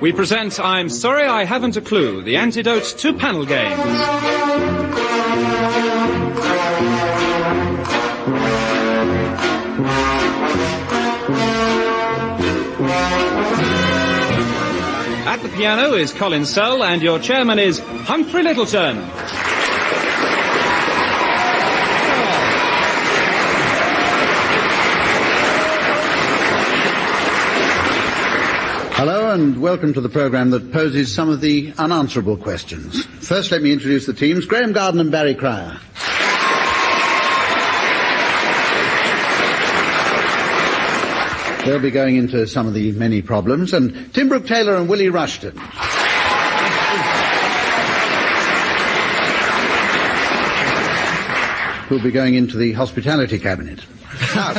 we present I'm Sorry I Haven't a Clue, the antidote to panel games. At the piano is Colin Sell, and your chairman is Humphrey Lyttelton. Hello and welcome to the programme that poses some of the unanswerable questions. First, let me introduce the teams. Graeme Garden and Barry Cryer. They'll be going into some of the many problems. And Tim Brooke-Taylor and Willie Rushton. Who'll be going into the hospitality cabinet. Now,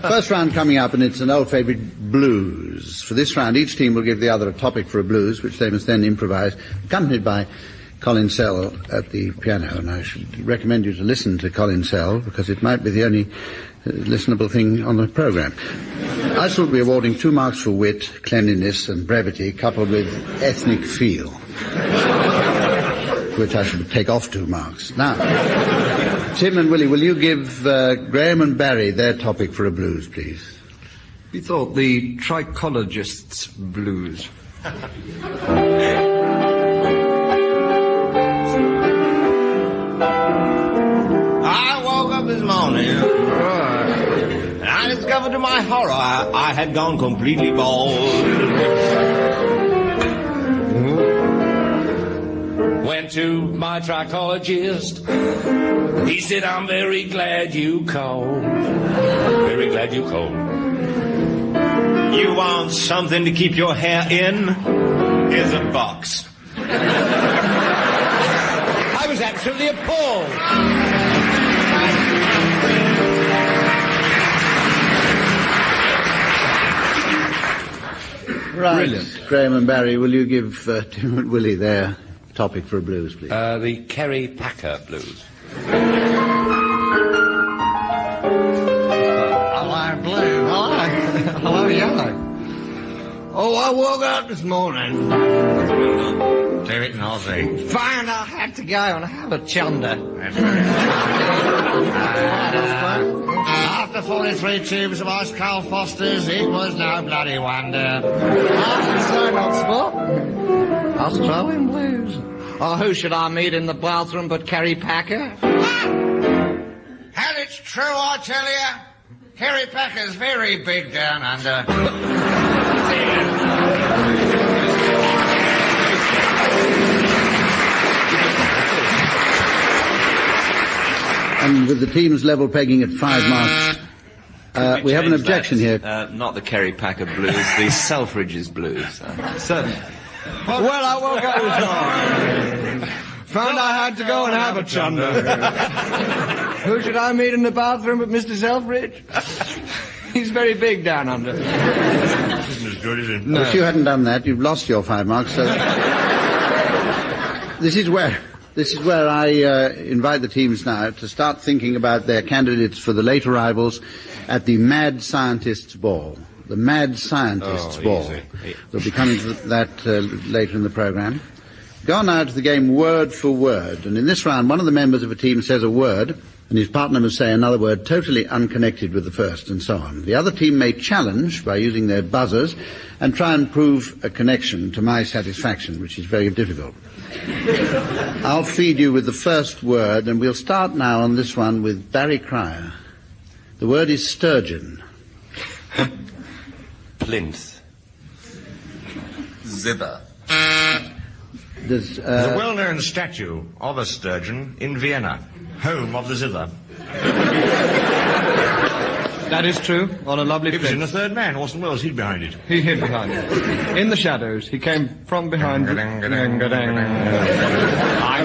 first round coming up, and it's an old favourite, blues. For this round, each team will give the other a topic for a blues, which they must then improvise, accompanied by Colin Sell at the piano. And I should recommend you to listen to Colin Sell, because it might be the only listenable thing on the programme. I shall be awarding 2 marks for wit, cleanliness and brevity, coupled with ethnic feel, which I should take off 2 marks. Now, Tim and Willie, will you give Graeme and Barry their topic for a blues, please? We thought the trichologist's blues. I woke up this morning and I discovered to my horror I had gone completely bald. Went to my trichologist. He said, I'm very glad you called. Very glad you called. You want something to keep your hair in? Here's a box. I was absolutely appalled. Right. Brilliant. Graeme and Barry, will you give Tim and Willie their topic for a blues, please? The Kerry Packer blues. Hello, blue. Hello. Hello, yellow. Oh, I woke up this morning. Do it, Nosy. Found I had to go and have a chunder. After 43 tubes of ice cold Fosters, it was no bloody wonder. So not spot. Australian blues. Oh, who should I meet in the bathroom but Kerry Packer? And it's true, I tell you. Kerry Packer's very big down under. And with the teams level pegging at 5 marks, we have an objection here. Not the Kerry Packer blues, the Selfridges blues. Certainly. Well, I woke up this morning. Found I had to go and have a chunder. Who should I meet in the bathroom but Mr. Selfridge? He's very big down under. Isn't as good, is it? No. If you hadn't done that, you've lost your 5 marks. So this is where I invite the teams now to start thinking about their candidates for the late arrivals at the Mad Scientists' Ball. The Mad Scientists' Ball. Easy. We'll be coming to that later in the programme. Go on now to the game word for word. And in this round, one of the members of a team says a word, and his partner must say another word totally unconnected with the first, and so on. The other team may challenge by using their buzzers and try and prove a connection to my satisfaction, which is very difficult. I'll feed you with the first word, and we'll start now on this one with Barry Cryer. The word is sturgeon. Plinth. Zither. There's a well-known statue of a sturgeon in Vienna, home of the zither. That is true, on a lovely It was in place. The Third Man, Orson Welles hid behind it. He hid behind it. In the shadows, he came from behind. I'm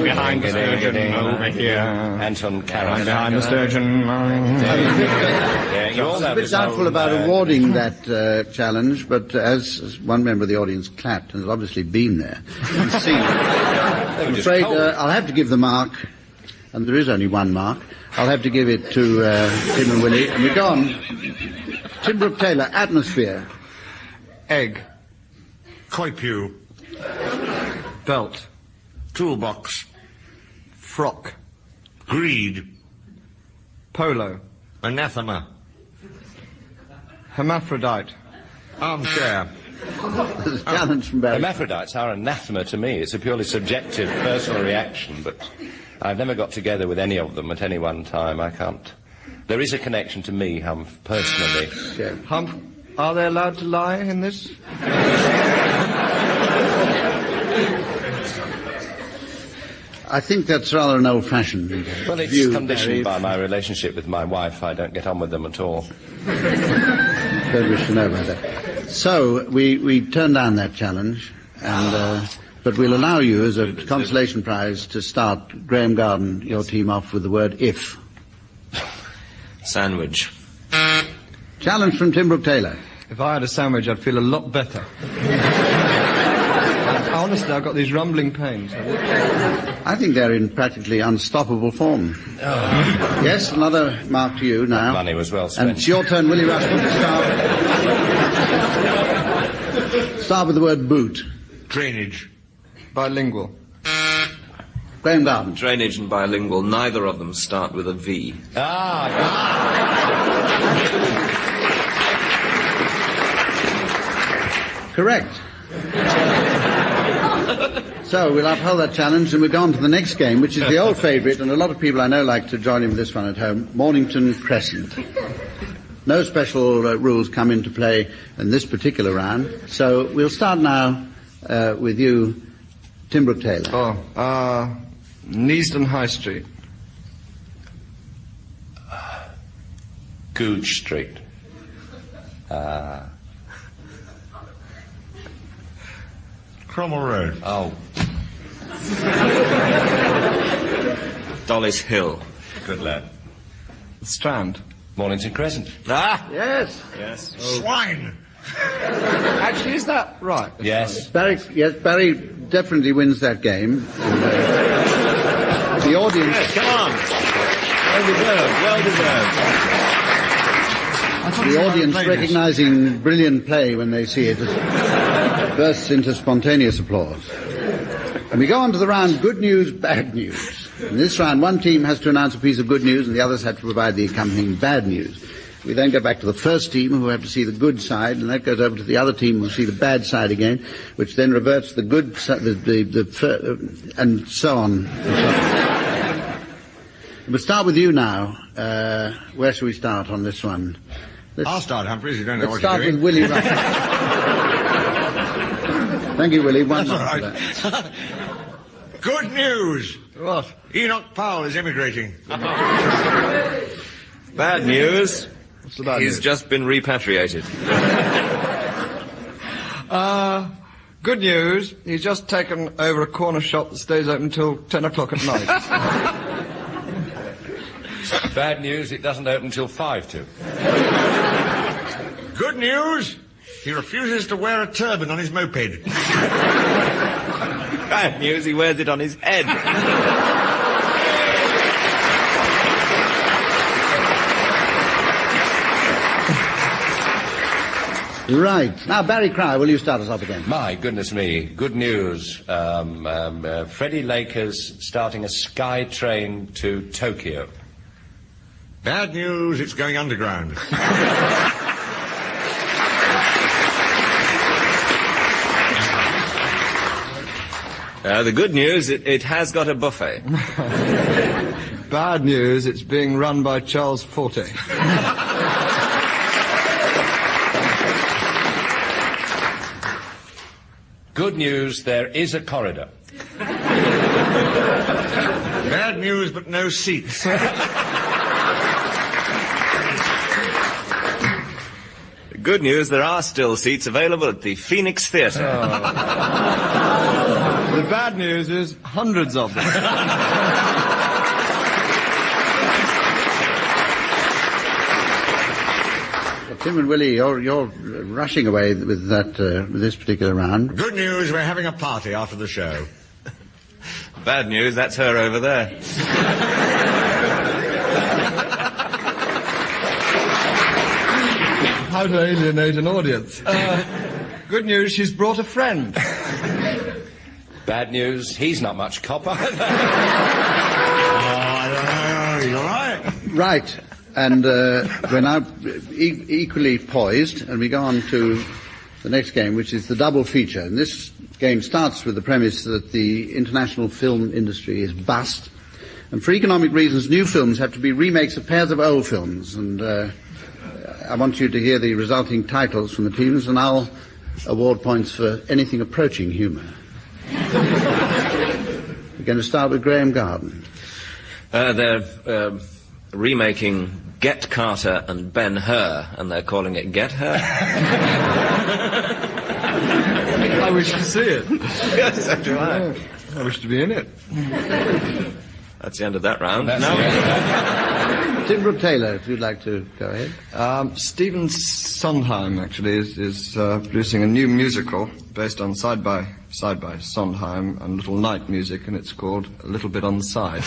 behind the sturgeon over here. Anton Karas. I'm behind the sturgeon. Yeah, you all a have bit this doubtful whole, about awarding that challenge, but as one member of the audience clapped and has obviously been there and seen it, I'm afraid I'll have to give the mark, and there is only 1 mark. I'll have to give it to Tim and Willie, and we go on. Tim Brooke-Taylor, atmosphere. Egg. Coipew. Belt. Toolbox. Frock. Greed. Polo. Anathema. Hermaphrodite. Armchair. There's a challenge from Barry. Hermaphrodites are anathema to me. It's a purely subjective personal reaction, but I've never got together with any of them at any one time. I can't. There is a connection to me, Humph, personally. Yeah. Humph, are they allowed to lie in this? I think that's rather an old-fashioned Well, it's view, conditioned Barry. by my relationship with my wife. I don't get on with them at all. Don't wish to know about that. So, we turned down that challenge, and but we'll allow you, as a consolation prize, to start, Graeme Garden, your team off with the word if. Sandwich. Challenge from Tim Brooke-Taylor. If I had a sandwich, I'd feel a lot better. Honestly, I've got these rumbling pains. I think they're in practically unstoppable form. Yes, another mark to you now. Money was well spent. And it's your turn, Willie Rushton, to start. Start with the word boot. Drainage. Bilingual. Graeme Garden. Drainage and bilingual, neither of them start with a V. Correct. So we'll uphold that challenge and we'll go on to the next game, which is the old favourite, and a lot of people I know like to join in with this one at home, Mornington Crescent. No special rules come into play in this particular round, so we'll start now with you, Tim Brooke-Taylor. Neasden High Street. Googe Street. Cromwell Road. Oh, Dollis Hill. good lad. Strand. Mornington Crescent. Yes. Yes. Swine. Actually, is that right? Yes. Barry definitely wins that game. The audience... Come on. Well deserved. Well deserved. The audience, recognising brilliant play when they see it, bursts into spontaneous applause. And we go on to the round good news, bad news. In this round, one team has to announce a piece of good news and the others have to provide the accompanying bad news. We then go back to the first team who have to see the good side, and that goes over to the other team who see the bad side again, which then reverts to the good side, and so on. We'll start with you now. Where shall we start on this one? I'll start, Humphrey, you don't know Let's what start you're with doing. Willie Rushton. Thank you, Willie. One That's all mark right. for that. Good news. What? Enoch Powell is emigrating. Bad news. What's the bad He's news? just been repatriated. Good news. He's just taken over a corner shop that stays open until 10 o'clock at night. Bad news, it doesn't open till 5 to. Good news. He refuses to wear a turban on his moped. Bad news, he wears it on his head. Right. Now, Barry Cryer, will you start us off again? My goodness me, good news. Freddie Laker's starting a sky train to Tokyo. Bad news, it's going underground. The good news, it has got a buffet. Bad news, it's being run by Charles Forte. Good news, there is a corridor. Bad news, but no seats. Good news, there are still seats available at the Phoenix Theatre. The bad news is hundreds of them. Tim and Willie, you're rushing away with that with this particular round. Good news, we're having a party after the show. Bad news, that's her over there. How to alienate an audience. Good news, she's brought a friend. Bad news, he's not much cop either. I don't know. You all right? Right, and we're now equally poised, and we go on to the next game, which is the double feature. And this game starts with the premise that the international film industry is bust, and for economic reasons, new films have to be remakes of pairs of old films. And I want you to hear the resulting titles from the teams, and I'll award points for anything approaching humour. We're going to start with Graeme Garden. They're remaking Get Carter and Ben-Hur, and they're calling it Get Her. I wish to see it. Yes, so do I. I wish to be in it. That's the end of that round. Tim Brooke-Taylor, if you'd like to go ahead. Stephen Sondheim, actually, is producing a new musical based on Side by Sondheim and Little Night Music, and it's called A Little Bit on the Side.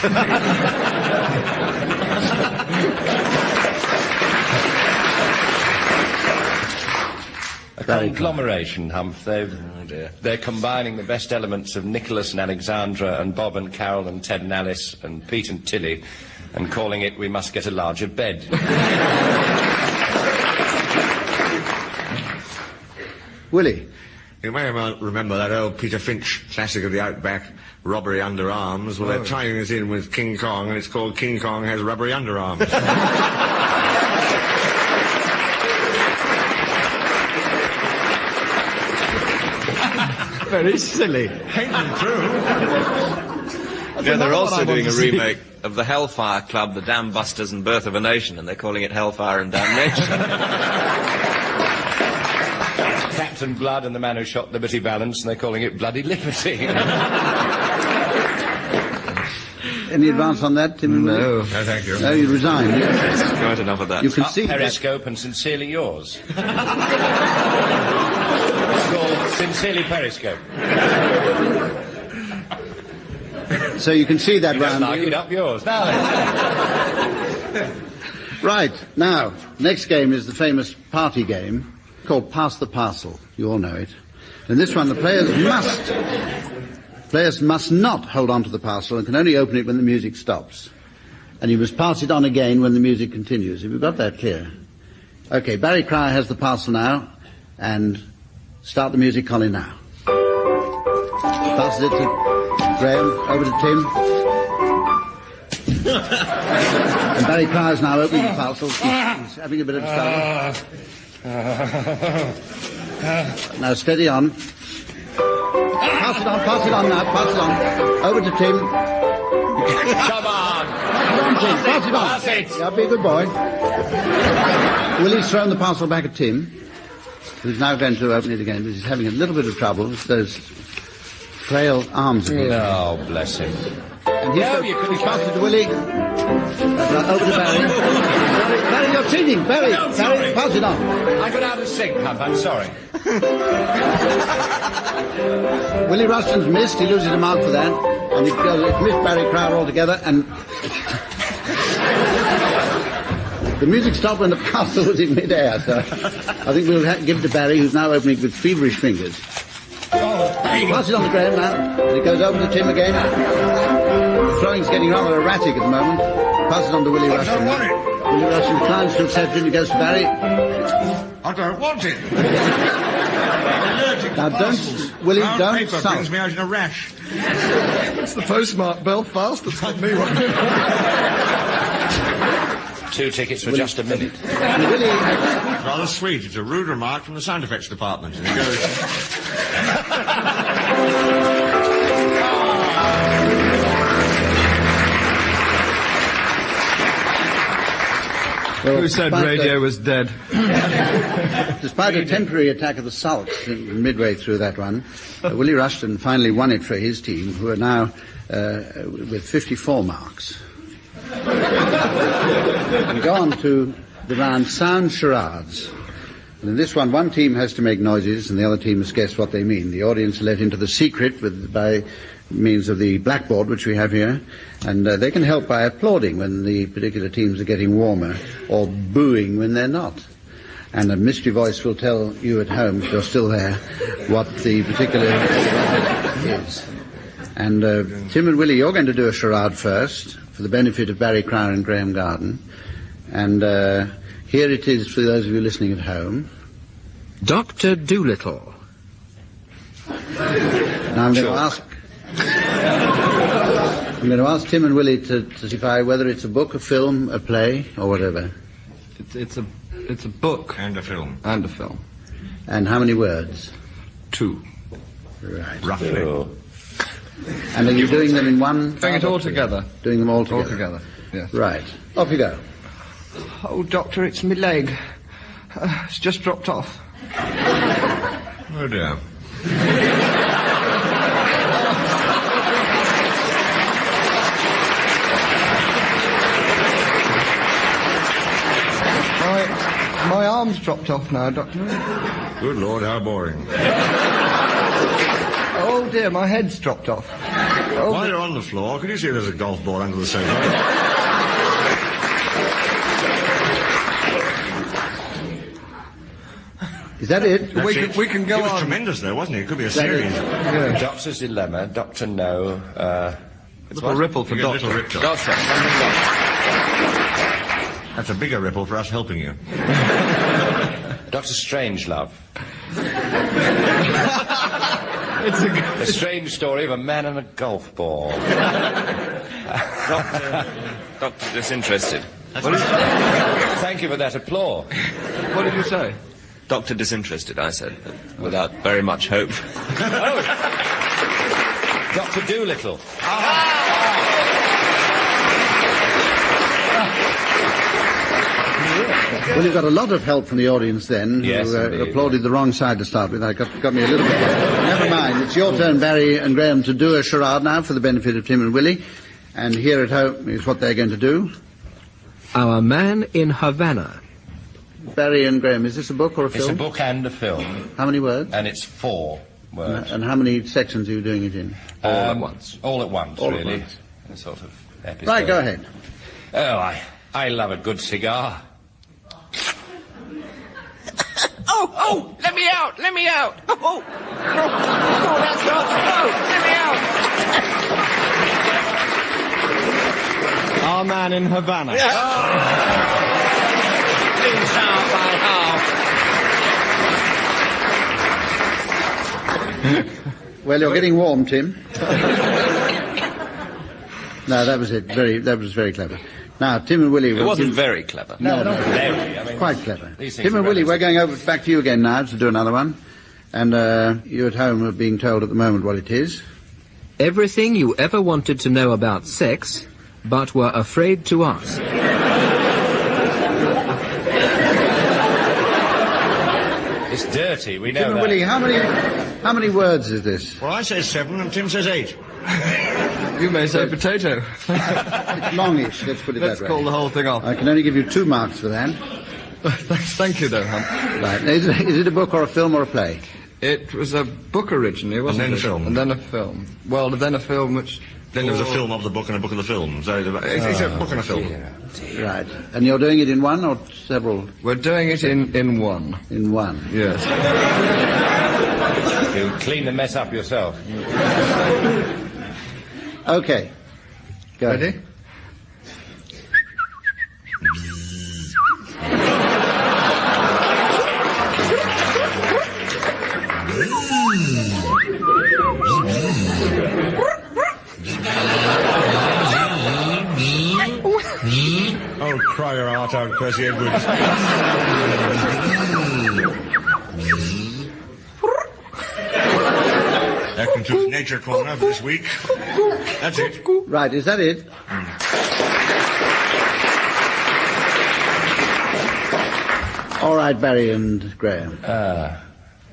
A conglomeration, Humphrey. They're combining the best elements of Nicholas and Alexandra and Bob and Carol and Ted and Alice and Pete and Tilly and calling it We Must Get a Larger Bed. Willie. You may remember that old Peter Finch classic of the Outback, Robbery Under Arms. Well, they're tying us in with King Kong, and it's called King Kong Has Rubbery Underarms. Very silly. Ain't it true? Yeah, they're also doing a remake of the Hellfire Club, The Dam Busters and Birth of a Nation, and they're calling it Hellfire and Damnation. Captain Blood and the Man Who Shot Liberty Valance, and they're calling it Bloody Liberty. Any advance on that, Tim? No. No, thank you. No, you resign. Quite enough of that. You can Up see that. Periscope and Sincerely Yours. It's called Sincerely Periscope. So you can see that You don't round. like it, up yours. Now then. Right, now, next game is the famous party game called Pass the Parcel. You all know it. In this one, the players must not hold on to the parcel and can only open it when the music stops. And you must pass it on again when the music continues. Have you got that clear? Okay, Barry Cryer has the parcel now, and start the music, Colin, now. Passes it to Graeme, over to Tim. And Barry Cryer's now opening the parcel. He's having a bit of trouble. Now, steady on. Pass it on now, pass it on. Over to Tim. Come on. Come on, Tim, pass it on. Pass it. Yeah, be a good boy. Willie's thrown the parcel back at Tim, who's now going to open it again, but he's having a little bit of trouble with those frail arms of his. Oh, bless him. And he's passed it to Willie. Over to Barry. Barry, you're cheating. Barry, pass it on. I got out of sync, Hump, I'm sorry. Willie Rushton's missed. He loses a mark for that. And he goes, missed Barry Cryer altogether. And the music stopped when the parcel was in midair. So I think we'll give it to Barry, who's now opening with feverish fingers. Pass it on to Graeme now. And it goes over to Tim again. The throwing's getting rather erratic at the moment. Pass it on to Willie Rushton. I don't want it. Willie Rushton declines to accept it. It goes to Barry. I don't want it. Now don't, Willie, Brown don't paper sulk. brings me out in a rash. It's the postmark Belfast that's got me one. 2 tickets for just a minute. Willie, Rather sweet. It's a rude remark from the sound effects department. And it goes... Who said radio was dead? despite a temporary attack of the sulks midway through that run, Willie Rushton finally won it for his team, who are now with 54 marks. We go on to the round Sound Charades. And in this one team has to make noises and the other team must guess what they mean. The audience are let into the secret by means of the blackboard which we have here, and they can help by applauding when the particular teams are getting warmer or booing when they're not. And a mystery voice will tell you at home, if you're still there, what the particular is. And Tim and Willie, you're going to do a charade first, for the benefit of Barry Cryer and Graeme Garden. And here it is for those of you listening at home. Dr. Dolittle. Now I'm going to ask Tim and Willie to specify whether it's a book, a film, a play, or whatever. It's a book. And a film. And a film. And how many words? 2. Right. Roughly. Oh. And are you doing them in one? Doing it all together. Doing them all together? All together, yes. Right. Off you go. Oh, Doctor, it's my leg. It's just dropped off. Oh, dear. My arm's dropped off now, Doctor. Good Lord, how boring. Oh, dear, my head's dropped off. Oh, While you're on the floor, can you see there's a golf ball under the sofa? Is that it? We can go It was on. tremendous, though, wasn't it? It could be a series. Yeah. Doctor's dilemma, Doctor No. It's a ripple for You get a Doctor. little ripple. Doctor. That's a bigger ripple for us helping you. Doctor Strangelove. It's A strange story of a man and a golf ball. Doctor Disinterested. Thank you for that applause. What did you say? Doctor Disinterested, I said, without very much hope. Oh. Doctor Dolittle. Well, you've got a lot of help from the audience then, Yes, who indeed. applauded the wrong side to start with. That got me a little bit... Never mind. It's your turn, Barry and Graeme, to do a charade now for the benefit of Tim and Willie. And here at home is what they're going to do. Our Man in Havana. Barry and Graeme, is this a book or a It's film? a book and a film, How many words? and it's 4 words. And how many sections are you doing it in? All at once. All at once, All at really. once. A sort of episode. Right, go ahead. Oh, I love a good cigar. Oh, let me out, let me out. Oh, that's not, let me out. Our Man in Havana. Please, half by half. Well, you're getting warm, Tim. No, that was it. That was very clever. Now, Tim and Willie... It wasn't very clever. No, Very, I mean, quite clever. these things Tim and are Willie, we're relative. going back to you again now to do another one. And you at home are being told at the moment what it is. Everything you ever wanted to know about sex, but were afraid to ask. It's dirty, we know Tim and that. Willie, how many words is this? Well, I say 7 and Tim says 8. You may say potato. It's longish, let's put it Let's that way. call the whole thing off. I can only give you 2 marks for that. Thank you, though, Hump. Right. Is it a book or a film or a play? It was a book originally, wasn't And then it? a film. And then a film. Well, then a film which... Then there was a film of the book and a book of the film. So it's a book and a film. Right. And you're doing it in one or several? We're doing it in one. In one. Yes. You clean the mess up yourself. Okay. Go ahead. Ready? Oh, cry your heart out, Percy Edwards. That concludes Nature Corner for this week. That's it. Right, is that it? All right, Barry and Graeme.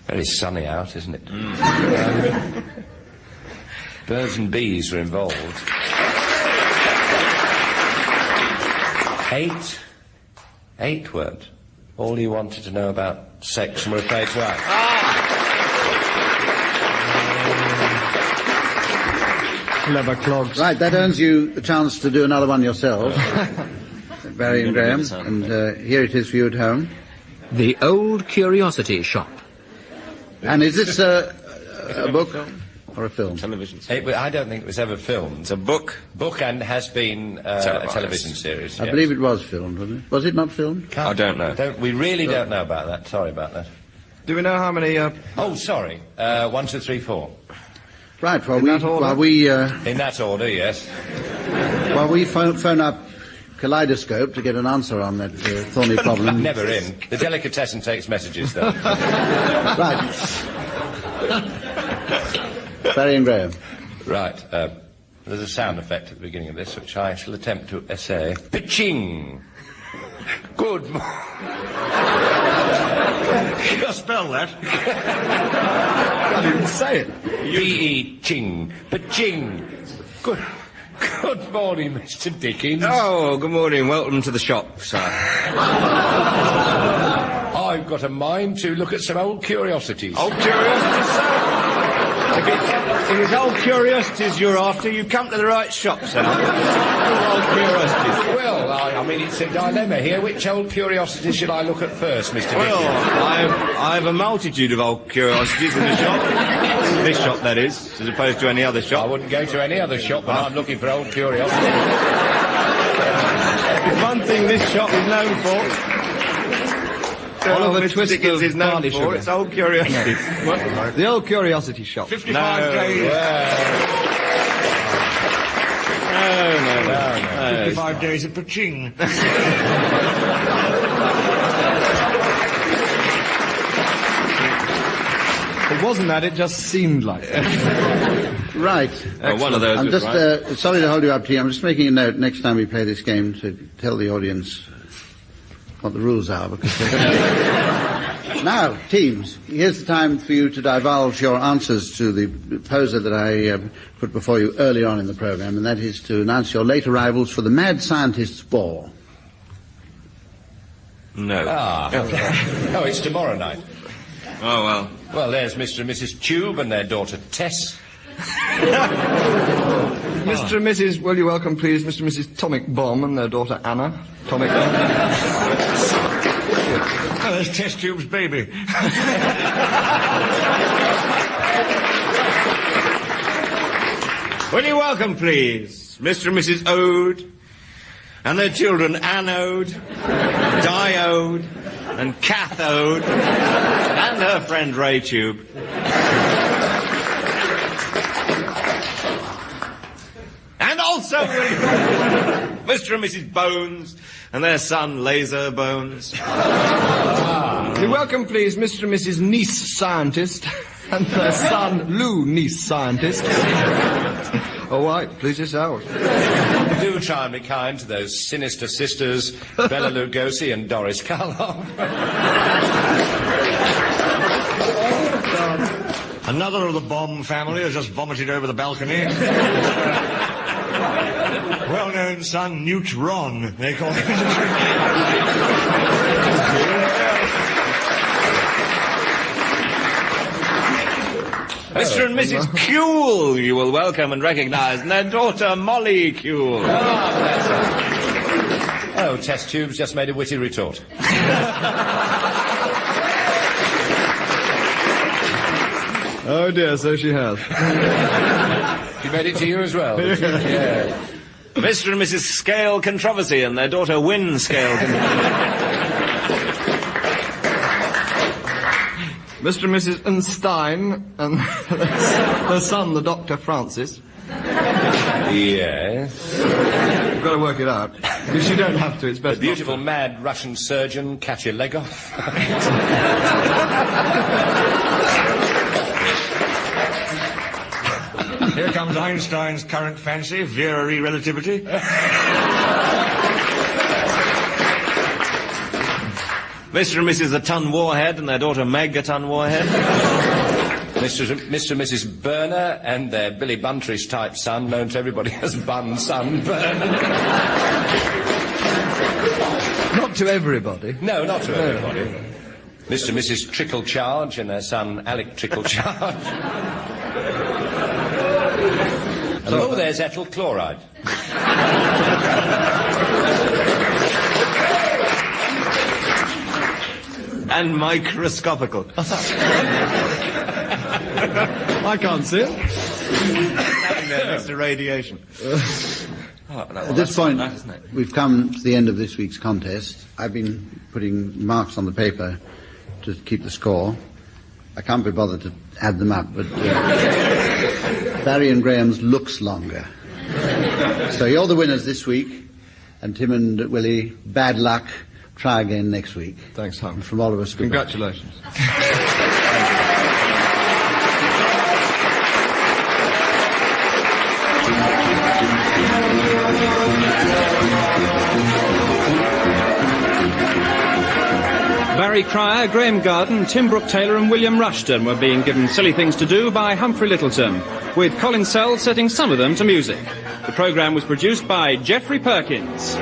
Very sunny out, isn't it? Birds and bees were involved. 8 words. All you wanted to know about sex and were afraid to ask. Clever clogs. Right, that earns you the chance to do another one yourselves. Barry and Graeme. And here it is for you at home. The Old Curiosity Shop. And is this a book or a film? Television. I don't think it was ever filmed. It's a book. Book and has been a television series. I believe it was filmed, wasn't it? Was it not filmed? I don't know. We really don't know about that. Sorry about that. Do we know how many... Oh, sorry. 1, 2, 3, 4. Right, while In that order? we In that order, yes. while we phone up Kaleidoscope to get an answer on that thorny problem. Never in. The delicatessen takes messages, though. Right. Barry and Graeme. Right. There's a sound effect at the beginning of this, which I shall attempt to essay. Pitching. Good morning. You spell that? I didn't say it. P-E-ching. Pitching. Good morning, Mr. Dickens. Oh, good morning. Welcome to the shop, sir. I've got a mind to look at some old curiosities. Old curiosities, sir? If it's old curiosities you're after, you come to the right shop, sir. Old curiosities. Well, I mean, it's a dilemma here. Which old curiosities should I look at first, Mr. Dickens? Well, I have a multitude of old curiosities in the shop. This shop, that is, as opposed to any other I shop. wouldn't go to any other shop when I'm looking for old curiosities. One thing this shop is known for. All of a Mr. twist Dickens of is known barley for. sugar. It's old curiosities. The Old Curiosity Shop. 55 days. No. 55 days of pitching. It wasn't that, it just seemed like it. Right. Well, one of those I'm was just right. sorry to hold you up, T. I'm just making a note next time we play this game to tell the audience what the rules are. Because now, teams, here's the time for you to divulge your answers to the poser that I put before you early on in the programme, and that is to announce your late arrivals for the Mad Scientist's Ball. No. Oh, it's tomorrow night. Oh, well. Well, there's Mr. and Mrs. Tube and their daughter Tess. Mr. and Mrs. Will you welcome, please, Mr. and Mrs. Tomic Bomb and their daughter Anna. Tomic Bomb. Oh, there's Test Tube's baby. Will you welcome, please, Mr. and Mrs. Ode and their children Anode, Diode, and Cathode, and her friend Ray Tube. And also Mr. and Mrs. Bones and their son Laser Bones. You welcome, please, Mr. and Mrs. Niece Scientist and their son Lou Niece Scientist. All right, please yourself. Do try and be kind to those sinister sisters, Bela Lugosi and Doris Karloff. Another of the Bomb family has just vomited over the balcony. Well-known son, Newt Ron, they call him. Mr. and Mrs. Kuehl, you will welcome and recognise, and their daughter Molly Kuehl. Oh, Test Tube's just made a witty retort. Oh dear, so she has. She made it to you as well, did she? Yeah. Mr. and Mrs. Scale Controversy and their daughter Win Scale Controversy. Mr. and Mrs. Einstein and their son, the Dr. Francis. Yes. You've got to work it out. Because you don't have to, it's best The beautiful, mad Russian surgeon, catch your leg off. Here comes Einstein's current fancy, Vera relativity. Mr. and Mrs. A Ton Warhead and their daughter Meg A Ton Warhead. Mr. and Mrs. Burner and their Billy Buntrish-type son, known to everybody as Bun Son Burner. Not to everybody. No, not to everybody. Mr. and Mrs. Trickle Charge and their son Alec Trickle Charge. And oh, there's ethyl chloride. and microscopical. I can't see it. Nothing there next to radiation. At this point, we've come to the end of this week's contest. I've been putting marks on the paper to keep the score. I can't be bothered to add them up, but Barry and Graham's looks longer. So you're the winners this week, and Tim and Willie, bad luck. Try again next week. Thanks, Hum. From all of us, goodbye. Congratulations. Barry Cryer, Graeme Garden, Tim Brooke-Taylor and William Rushton were being given silly things to do by Humphrey Lyttelton, with Colin setting some of them to music. The programme was produced by Geoffrey Perkins.